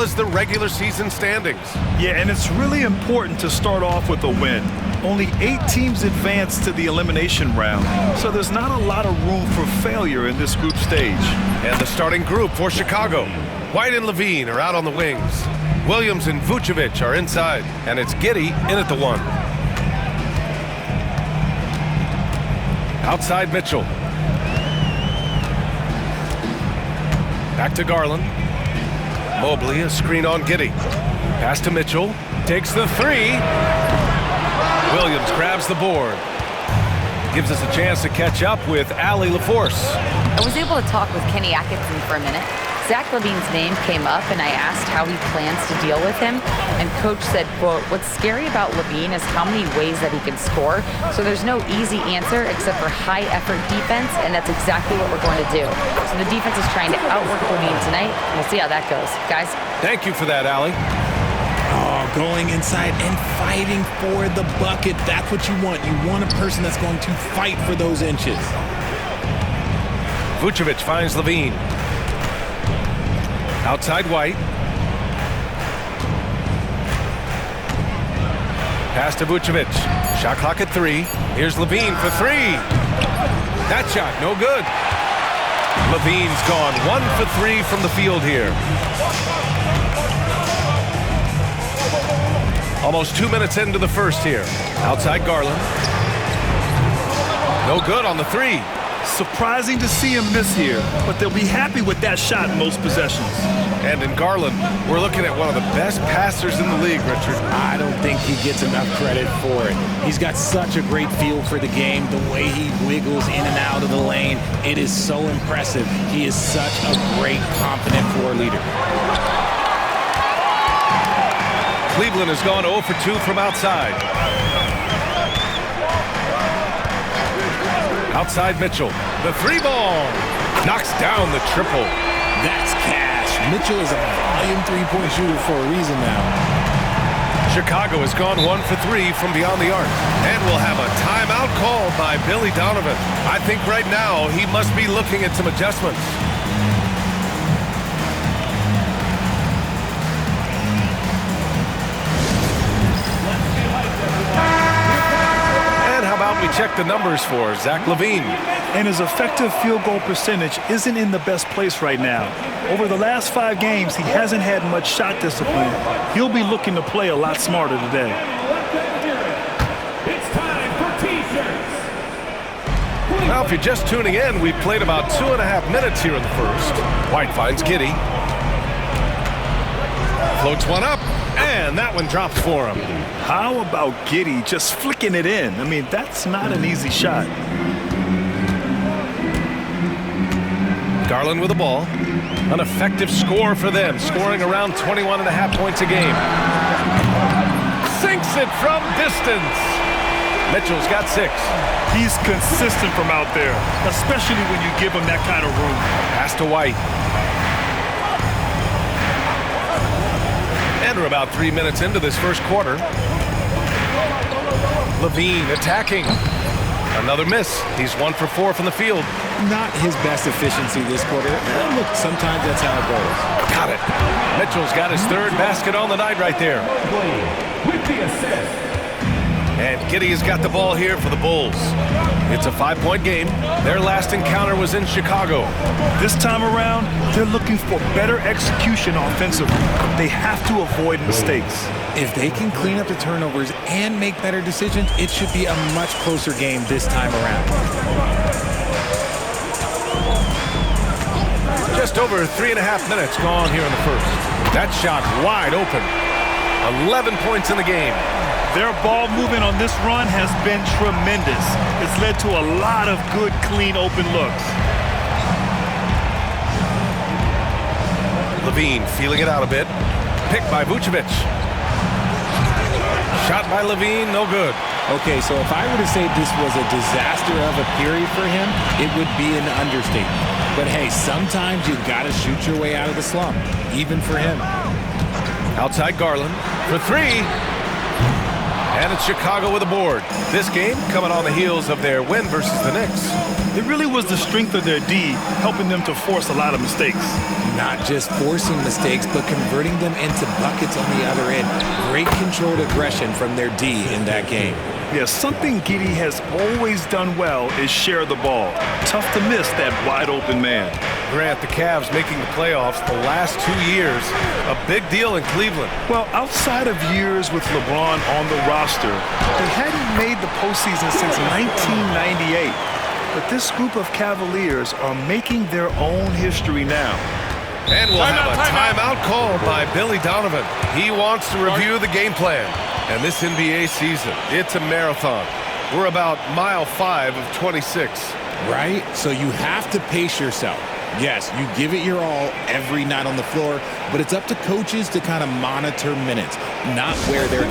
well as the regular season standings. Yeah, and it's really important to start off with a win. Only 8 teams advance to the elimination round, so there's not a lot of room for failure in this group stage. And the starting group for Chicago. White and Levine are out on the wings. Williams and Vucevic are inside, and it's Giddey in at the 1. Outside Mitchell. Back to Garland. Mobley, a screen on Giddey. Pass to Mitchell. Takes the 3. Williams grabs the board. Gives us a chance to catch up with Allie LaForce. I was able to talk with Kenny Atkinson for a minute. Zach LaVine's name came up, and I asked how he plans to deal with him. And Coach said, quote, "What's scary about LaVine is how many ways that he can score. So there's no easy answer except for high-effort defense, and that's exactly what we're going to do. So the defense is trying to outwork LaVine tonight. We'll see how that goes. Guys?" Thank you for that, Allie. Oh, going inside and fighting for the bucket. That's what you want. You want a person that's going to fight for those inches. Vucevic finds Levine. Outside White. Pass to Vucevic. Shot clock at 3. Here's Levine for 3. That shot, no good. Levine's gone 1 for 3 from the field here. Almost 2 minutes into the first here. Outside Garland. No good on the 3. Surprising to see him miss here, but they'll be happy with that shot in most possessions. And in Garland, we're looking at one of the best passers in the league, Richard. I don't think he gets enough credit for it. He's got such a great feel for the game, the way he wiggles in and out of the lane. It is so impressive. He is such a great, confident floor leader. Cleveland has gone 0 for 2 from outside. Outside Mitchell. The 3 ball. Knocks down the triple. That's cash. Mitchell is a volume three-point shooter for a reason now. Chicago has gone 1 for 3 from beyond the arc. And will have a timeout called by Billy Donovan. I think right now he must be looking at some adjustments. We check the numbers for Zach LaVine. And his effective field goal percentage isn't in the best place right now. Over the last 5 games, he hasn't had much shot discipline. He'll be looking to play a lot smarter today. It's time for T-shirts. Now, if you're just tuning in, we've played about 2.5 minutes here in the first. White finds Giddey. Floats one up, and that one drops for him. How about Giddey just flicking it in? I mean, that's not an easy shot. Garland with the ball. An effective score for them, scoring around 21.5 points a game. Sinks it from distance. Mitchell's got 6. He's consistent from out there, especially when you give him that kind of room. Pass to White. And we're about 3 minutes into this first quarter. Levine attacking. Another miss. He's 1 for 4 from the field. Not his best efficiency this quarter. Look, sometimes that's how it goes. Got it. Mitchell's got his 3rd basket on the night right there. With the assist. And Giddey has got the ball here for the Bulls. It's a 5-point game. Their last encounter was in Chicago. This time around, they're looking for better execution offensively. They have to avoid mistakes. If they can clean up the turnovers and make better decisions, it should be a much closer game this time around. Just over 3.5 minutes gone here in the first. That shot wide open. 11 points in the game. Their ball movement on this run has been tremendous. It's led to a lot of good, clean, open looks. Levine feeling it out a bit. Picked by Vucevic. Shot by Levine, no good. Okay, so if I were to say this was a disaster of a period for him, it would be an understatement. But hey, sometimes you've got to shoot your way out of the slump, even for him. Outside Garland for 3. And it's Chicago with a board. This game coming on the heels of their win versus the Knicks. It really was the strength of their D helping them to force a lot of mistakes. Not just forcing mistakes, but converting them into buckets on the other end. Great controlled aggression from their D in that game. Yeah, something Giddey has always done well is share the ball. Tough to miss that wide-open man. Grant, the Cavs making the playoffs the last 2 years. A big deal in Cleveland. Well, outside of years with LeBron on the roster, they hadn't made the postseason since 1998. But this group of Cavaliers are making their own history now. And we'll have a timeout called by Billy Donovan. He wants to review the game plan. And this NBA season, it's a marathon. We're about mile 5 of 26. Right? So you have to pace yourself. Yes, you give it your all every night on the floor, but it's up to coaches to kind of monitor minutes, not where they're